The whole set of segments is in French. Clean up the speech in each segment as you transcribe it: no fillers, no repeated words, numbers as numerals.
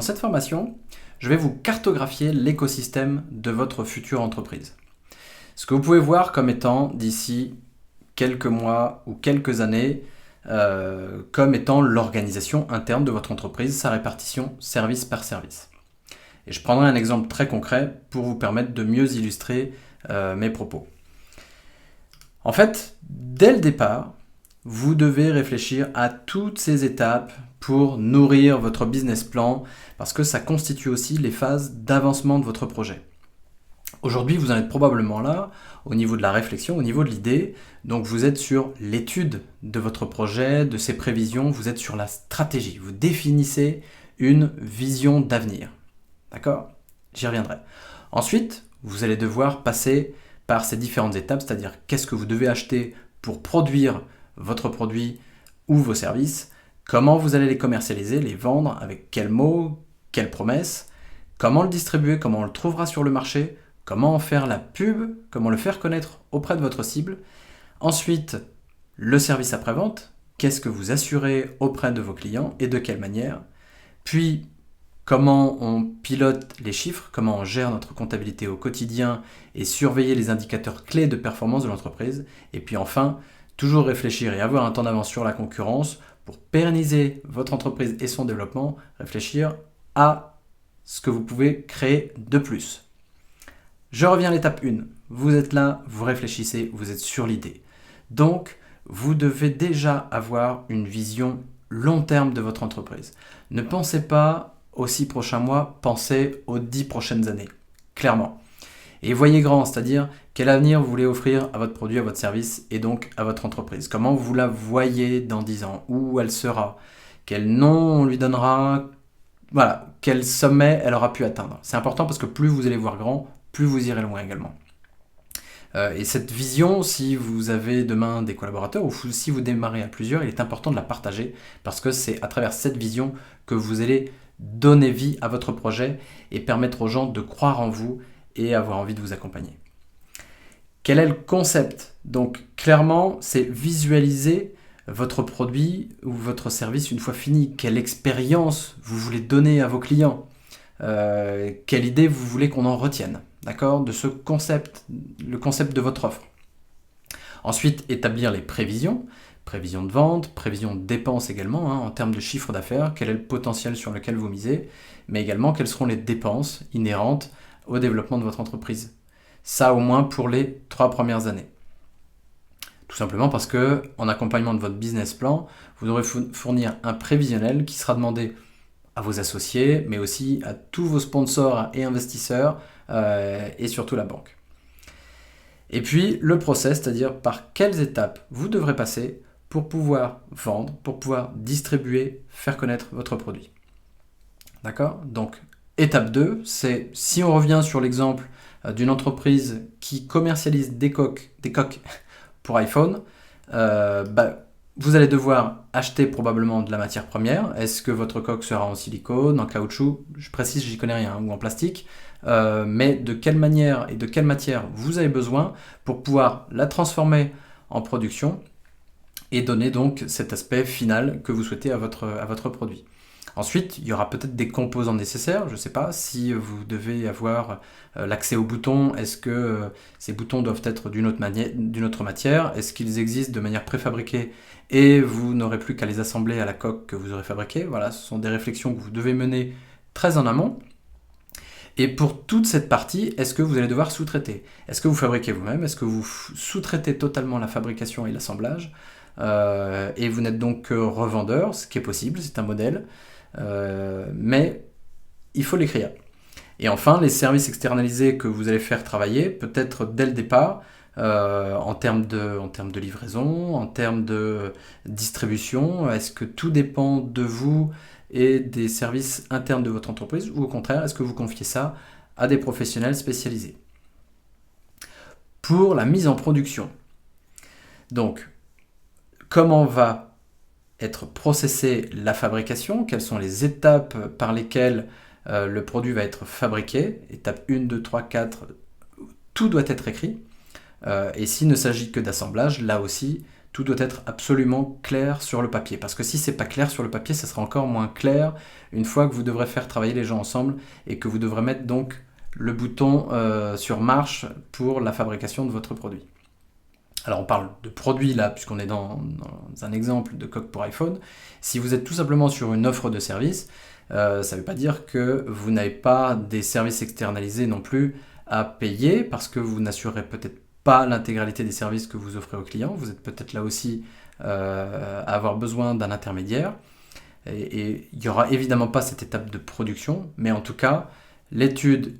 Dans cette formation, je vais vous cartographier l'écosystème de votre future entreprise. Ce que vous pouvez voir comme étant d'ici quelques mois ou quelques années, comme étant l'organisation interne de votre entreprise, sa répartition service par service. Et je prendrai un exemple très concret pour vous permettre de mieux illustrer mes propos. En fait, dès le départ, vous devez réfléchir à toutes ces étapes pour nourrir votre business plan parce que ça constitue aussi les phases d'avancement de votre projet. Aujourd'hui, vous en êtes probablement là au niveau de la réflexion, au niveau de l'idée. Donc vous êtes sur l'étude de votre projet, de ses prévisions, vous êtes sur la stratégie. Vous définissez une vision d'avenir. D'accord ? J'y reviendrai. Ensuite, vous allez devoir passer par ces différentes étapes, c'est-à-dire qu'est-ce que vous devez acheter pour produire votre produit ou vos services, comment vous allez les commercialiser, les vendre, avec quels mots, quelles promesses, comment le distribuer, comment on le trouvera sur le marché, comment en faire la pub, comment le faire connaître auprès de votre cible. Ensuite, le service après-vente, qu'est-ce que vous assurez auprès de vos clients et de quelle manière. Puis, comment on pilote les chiffres, comment on gère notre comptabilité au quotidien et surveiller les indicateurs clés de performance de l'entreprise. Et puis enfin, toujours réfléchir et avoir un temps d'avance sur la concurrence pour pérenniser votre entreprise et son développement, réfléchir à ce que vous pouvez créer de plus. Je reviens à l'étape 1. Vous êtes là, vous réfléchissez, vous êtes sur l'idée. Donc, vous devez déjà avoir une vision long terme de votre entreprise. Ne pensez pas aux 6 prochains mois, pensez aux 10 prochaines années, clairement. Et voyez grand, c'est-à-dire quel avenir vous voulez offrir à votre produit, à votre service et donc à votre entreprise. Comment vous la voyez dans 10 ans, où elle sera, quel nom on lui donnera, voilà, quel sommet elle aura pu atteindre. C'est important parce que plus vous allez voir grand, plus vous irez loin également. Et cette vision, si vous avez demain des collaborateurs ou si vous démarrez à plusieurs, il est important de la partager parce que c'est à travers cette vision que vous allez donner vie à votre projet et permettre aux gens de croire en vous et avoir envie de vous accompagner. Quel est le concept ? Donc clairement, c'est visualiser votre produit ou votre service une fois fini. Quelle expérience vous voulez donner à vos clients ? Quelle idée vous voulez qu'on en retienne ? D'accord ? De ce concept, le concept de votre offre. Ensuite, établir les prévisions. Prévision de vente, prévision de dépenses également, en termes de chiffre d'affaires, quel est le potentiel sur lequel vous misez, mais également quelles seront les dépenses inhérentes au développement de votre entreprise. Ça au moins pour les 3 premières années. Tout simplement parce que en accompagnement de votre business plan, vous devrez fournir un prévisionnel qui sera demandé à vos associés, mais aussi à tous vos sponsors et investisseurs, et surtout la banque. Et puis le process, c'est-à-dire par quelles étapes vous devrez passer pour pouvoir vendre, pour pouvoir distribuer, faire connaître votre produit. D'accord ? Donc, étape 2, c'est si on revient sur l'exemple d'une entreprise qui commercialise des coques pour iPhone, vous allez devoir acheter probablement de la matière première. Est-ce que votre coque sera en silicone, en caoutchouc ? Je précise, j'y connais rien, ou en plastique. Mais de quelle manière et de quelle matière vous avez besoin pour pouvoir la transformer en production et donner donc cet aspect final que vous souhaitez à votre produit. Ensuite, il y aura peut-être des composants nécessaires. Je ne sais pas si vous devez avoir l'accès aux boutons. Est-ce que ces boutons doivent être d'une autre matière ? Est-ce qu'ils existent de manière préfabriquée et vous n'aurez plus qu'à les assembler à la coque que vous aurez fabriquée ? Voilà, ce sont des réflexions que vous devez mener très en amont. Et pour toute cette partie, est-ce que vous allez devoir sous-traiter ? Est-ce que vous fabriquez vous-même ? Est-ce que vous sous-traitez totalement la fabrication et l'assemblage ? Et vous n'êtes donc que revendeur, ce qui est possible, c'est un modèle. Mais il faut l'écrire. Et enfin, les services externalisés que vous allez faire travailler, peut-être dès le départ, en termes de livraison, en termes de distribution, est-ce que tout dépend de vous et des services internes de votre entreprise, ou au contraire, est-ce que vous confiez ça à des professionnels spécialisés ? Pour la mise en production, donc, comment va être processée la fabrication ? Quelles sont les étapes par lesquelles le produit va être fabriqué ? Étape 1, 2, 3, 4, tout doit être écrit. Et s'il ne s'agit que d'assemblage, là aussi, tout doit être absolument clair sur le papier. Parce que si c'est pas clair sur le papier, ça sera encore moins clair une fois que vous devrez faire travailler les gens ensemble et que vous devrez mettre donc le bouton sur marche pour la fabrication de votre produit. Alors on parle de produit là, puisqu'on est dans un exemple de coque pour iPhone. Si vous êtes tout simplement sur une offre de service, ça ne veut pas dire que vous n'avez pas des services externalisés non plus à payer, parce que vous n'assurez peut-être pas l'intégralité des services que vous offrez aux clients. Vous êtes peut-être là aussi à avoir besoin d'un intermédiaire. Et il n'y aura évidemment pas cette étape de production, mais en tout cas, l'étude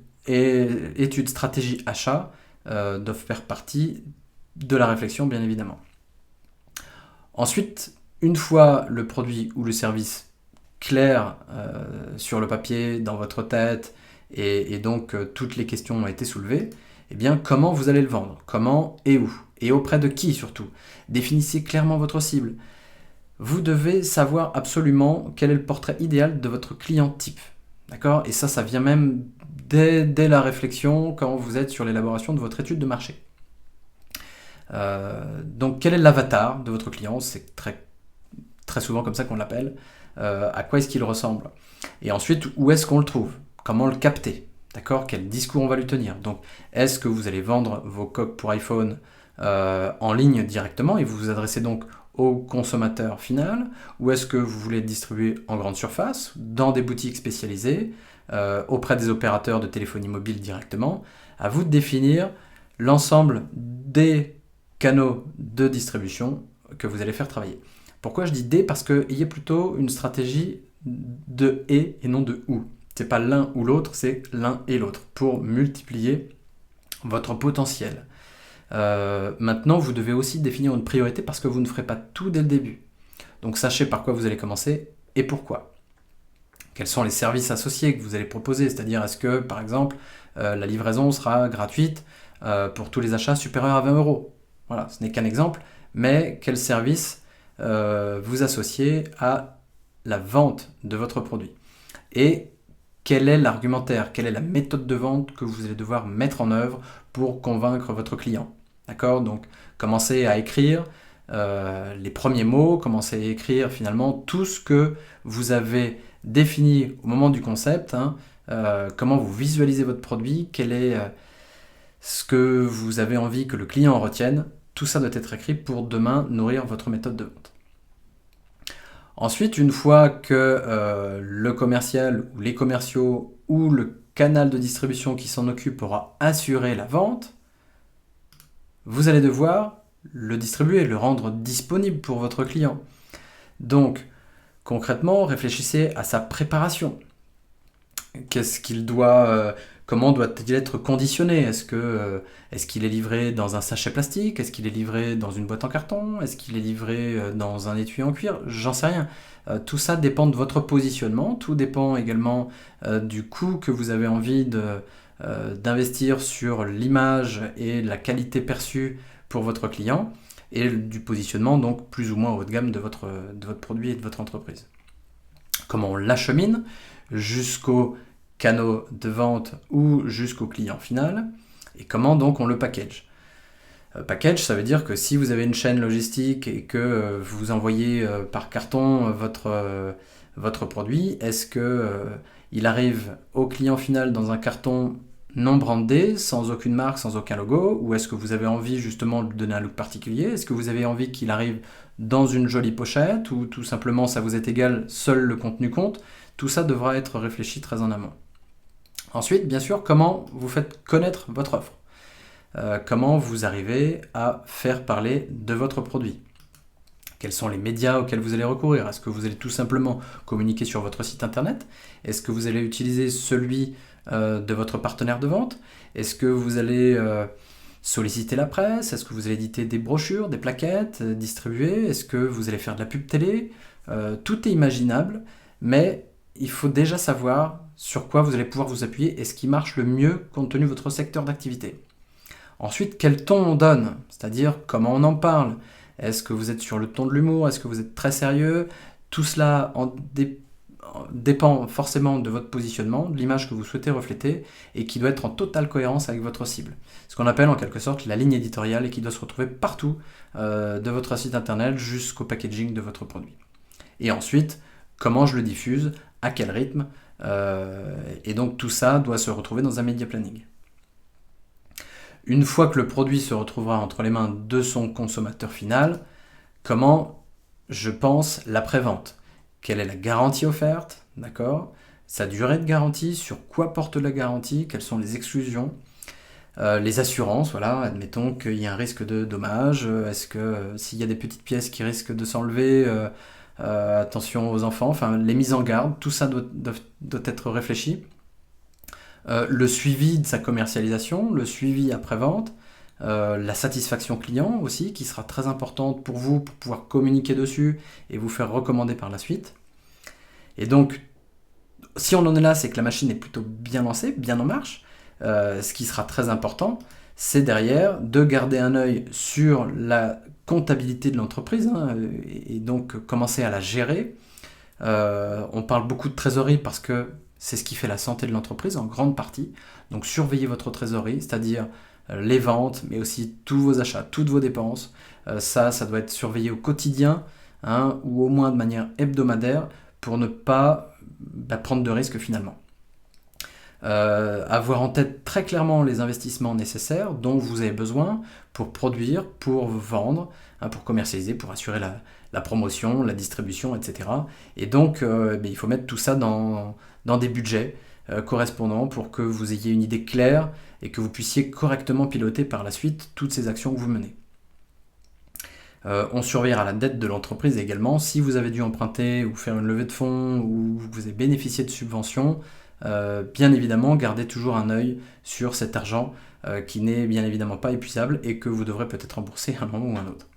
stratégie achat doivent faire partie de la réflexion, bien évidemment. Ensuite, une fois le produit ou le service clair sur le papier, dans votre tête, et donc toutes les questions ont été soulevées, eh bien, comment vous allez le vendre? Comment et où? Et auprès de qui surtout? Définissez clairement votre cible. Vous devez savoir absolument quel est le portrait idéal de votre client type. D'accord? Et ça vient même dès la réflexion quand vous êtes sur l'élaboration de votre étude de marché. Donc quel est l'avatar de votre client? C'est très souvent comme ça qu'on l'appelle. À quoi est-ce qu'il ressemble? Et ensuite, où est-ce qu'on le trouve? Comment le capter? D'accord? Quel discours on va lui tenir? Donc, est-ce que vous allez vendre vos coques pour iPhone en ligne directement et vous vous adressez donc au consommateur final? Ou est-ce que vous voulez distribuer en grande surface, dans des boutiques spécialisées, auprès des opérateurs de téléphonie mobile directement? À vous de définir l'ensemble des canaux de distribution que vous allez faire travailler. Pourquoi je dis des? Parce qu'il y a plutôt une stratégie de et non de ou. C'est pas l'un ou l'autre, c'est l'un et l'autre pour multiplier votre potentiel. Maintenant, vous devez aussi définir une priorité parce que vous ne ferez pas tout dès le début. Donc sachez par quoi vous allez commencer et pourquoi. Quels sont les services associés que vous allez proposer? C'est-à-dire, est-ce que, par exemple, la livraison sera gratuite pour tous les achats supérieurs à 20 €? Voilà, ce n'est qu'un exemple, mais quel service vous associez à la vente de votre produit? Et quel est l'argumentaire, quelle est la méthode de vente que vous allez devoir mettre en œuvre pour convaincre votre client? D'accord? Donc, commencez à écrire les premiers mots, commencez à écrire finalement tout ce que vous avez défini au moment du concept, comment vous visualisez votre produit, quel est ce que vous avez envie que le client en retienne. Tout ça doit être écrit pour demain nourrir votre méthode de vente. Ensuite, une fois que le commercial ou les commerciaux ou le canal de distribution qui s'en occupe aura assuré la vente, vous allez devoir le distribuer, le rendre disponible pour votre client. Donc, concrètement, réfléchissez à sa préparation. Qu'est-ce qu'il doit, comment doit-il être conditionné? Est-ce qu'il est livré dans un sachet plastique? Est-ce qu'il est livré dans une boîte en carton? Est-ce qu'il est livré dans un étui en cuir? J'en sais rien. Tout ça dépend de votre positionnement. Tout dépend également du coût que vous avez envie d'investir sur l'image et la qualité perçue pour votre client et du positionnement donc plus ou moins haut de gamme de votre produit et de votre entreprise. Comment on l'achemine jusqu'aux canaux de vente ou jusqu'au client final, et comment donc on le package. Package, ça veut dire que si vous avez une chaîne logistique et que vous envoyez par carton votre produit, est-ce que il arrive au client final dans un carton non brandé, sans aucune marque, sans aucun logo, ou est-ce que vous avez envie justement de lui donner un look particulier? Est-ce que vous avez envie qu'il arrive dans une jolie pochette, ou tout simplement ça vous est égal, seul le contenu compte? Tout ça devra être réfléchi très en amont. Ensuite, bien sûr, comment vous faites connaître votre offre? Comment vous arrivez à faire parler de votre produit? Quels sont les médias auxquels vous allez recourir? Est-ce que vous allez tout simplement communiquer sur votre site internet? Est-ce que vous allez utiliser celui de votre partenaire de vente? Est-ce que vous allez solliciter la presse? Est-ce que vous allez éditer des brochures, des plaquettes, distribuer? Est-ce que vous allez faire de la pub télé? Tout est imaginable, mais il faut déjà savoir sur quoi vous allez pouvoir vous appuyer et ce qui marche le mieux compte tenu de votre secteur d'activité. Ensuite, quel ton on donne? C'est-à-dire comment on en parle? Est-ce que vous êtes sur le ton de l'humour? Est-ce que vous êtes très sérieux? Tout cela dépend forcément de votre positionnement, de l'image que vous souhaitez refléter et qui doit être en totale cohérence avec votre cible. Ce qu'on appelle en quelque sorte la ligne éditoriale et qui doit se retrouver partout de votre site internet jusqu'au packaging de votre produit. Et ensuite, comment je le diffuse, à quel rythme, et donc tout ça doit se retrouver dans un media planning. Une fois que le produit se retrouvera entre les mains de son consommateur final, comment je pense l'après-vente? Quelle est la garantie offerte, d'accord? Sa durée de garantie, sur quoi porte la garantie, quelles sont les exclusions, les assurances, voilà, admettons qu'il y a un risque de dommage, est-ce que s'il y a des petites pièces qui risquent de s'enlever, attention aux enfants, enfin les mises en garde, tout ça doit être réfléchi. Le suivi de sa commercialisation, le suivi après-vente, la satisfaction client aussi, qui sera très importante pour vous, pour pouvoir communiquer dessus et vous faire recommander par la suite. Et donc, si on en est là, c'est que la machine est plutôt bien lancée, bien en marche. Ce qui sera très important, c'est derrière de garder un œil sur la comptabilité de l'entreprise, hein, et donc commencer à la gérer. On parle beaucoup de trésorerie parce que c'est ce qui fait la santé de l'entreprise en grande partie. Donc surveillez votre trésorerie, c'est-à-dire les ventes, mais aussi tous vos achats, toutes vos dépenses. Ça doit être surveillé au quotidien, hein, ou au moins de manière hebdomadaire pour ne pas prendre de risques finalement. Avoir en tête très clairement les investissements nécessaires dont vous avez besoin pour produire, pour vendre, hein, pour commercialiser, pour assurer la promotion, la distribution, etc. Et donc, il faut mettre tout ça dans des budgets correspondants pour que vous ayez une idée claire et que vous puissiez correctement piloter par la suite toutes ces actions que vous menez. On surveillera la dette de l'entreprise également. Si vous avez dû emprunter ou faire une levée de fonds ou vous avez bénéficié de subventions, bien évidemment, gardez toujours un œil sur cet argent qui n'est bien évidemment pas épuisable et que vous devrez peut-être rembourser à un moment ou à un autre.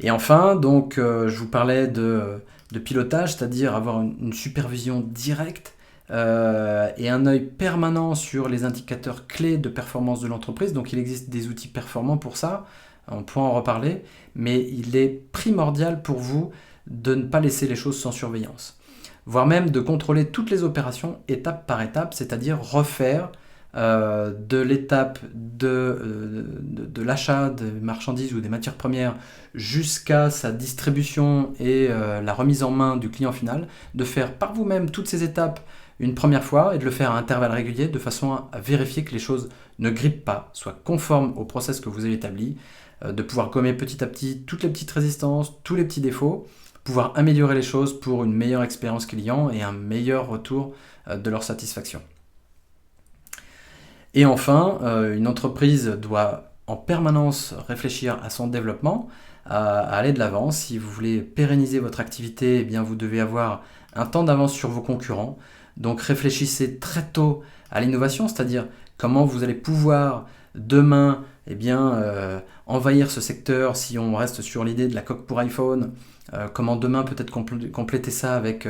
Et enfin, donc, je vous parlais de pilotage, c'est-à-dire avoir une supervision directe et un œil permanent sur les indicateurs clés de performance de l'entreprise. Donc il existe des outils performants pour ça, on pourra en reparler, mais il est primordial pour vous de ne pas laisser les choses sans surveillance, voire même de contrôler toutes les opérations étape par étape, c'est-à-dire refaire de l'étape de l'achat de marchandises ou des matières premières jusqu'à sa distribution et la remise en main du client final, de faire par vous-même toutes ces étapes une première fois et de le faire à intervalles réguliers de façon à vérifier que les choses ne grippent pas, soient conformes au process que vous avez établi, de pouvoir gommer petit à petit toutes les petites résistances, tous les petits défauts, pouvoir améliorer les choses pour une meilleure expérience client et un meilleur retour de leur satisfaction. Et enfin, une entreprise doit en permanence réfléchir à son développement, à aller de l'avant. Si vous voulez pérenniser votre activité, eh bien vous devez avoir un temps d'avance sur vos concurrents. Donc réfléchissez très tôt à l'innovation, c'est-à-dire comment vous allez pouvoir demain envahir ce secteur si on reste sur l'idée de la coque pour iPhone, comment demain peut-être compléter ça avec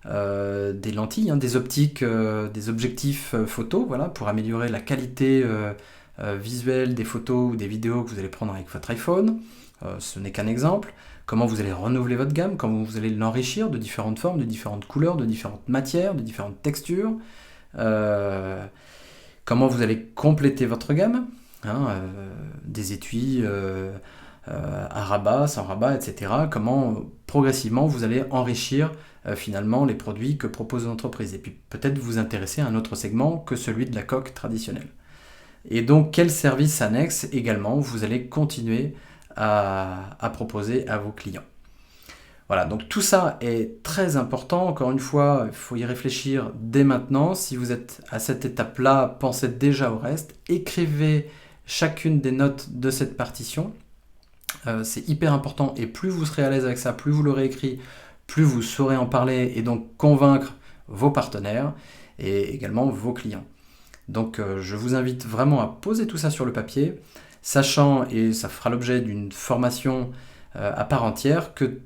des lentilles, hein, des optiques, des objectifs photo, voilà, pour améliorer la qualité visuelle des photos ou des vidéos que vous allez prendre avec votre iPhone. Ce n'est qu'un exemple. Comment vous allez renouveler votre gamme, comment vous allez l'enrichir de différentes formes, de différentes couleurs, de différentes matières, de différentes textures. Comment vous allez compléter votre gamme, hein, des étuis à rabat, sans rabat, etc. Comment progressivement vous allez enrichir finalement les produits que propose l'entreprise. Et puis peut-être vous intéresser à un autre segment que celui de la coque traditionnelle. Et donc quels services annexes également vous allez continuer à proposer à vos clients. Voilà, donc tout ça est très important. Encore une fois, il faut y réfléchir dès maintenant. Si vous êtes à cette étape-là, pensez déjà au reste. Écrivez chacune des notes de cette partition. C'est hyper important et plus vous serez à l'aise avec ça, plus vous l'aurez écrit, plus vous saurez en parler et donc convaincre vos partenaires et également vos clients. Donc je vous invite vraiment à poser tout ça sur le papier, sachant, et ça fera l'objet d'une formation à part entière, que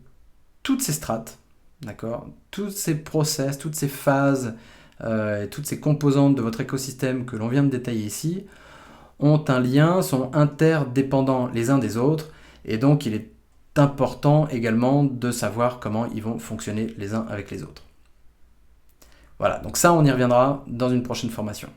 toutes ces strates, d'accord, tous ces process, toutes ces phases et toutes ces composantes de votre écosystème que l'on vient de détailler ici ont un lien, sont interdépendants les uns des autres, et donc il est important également de savoir comment ils vont fonctionner les uns avec les autres. Voilà, donc ça, on y reviendra dans une prochaine formation.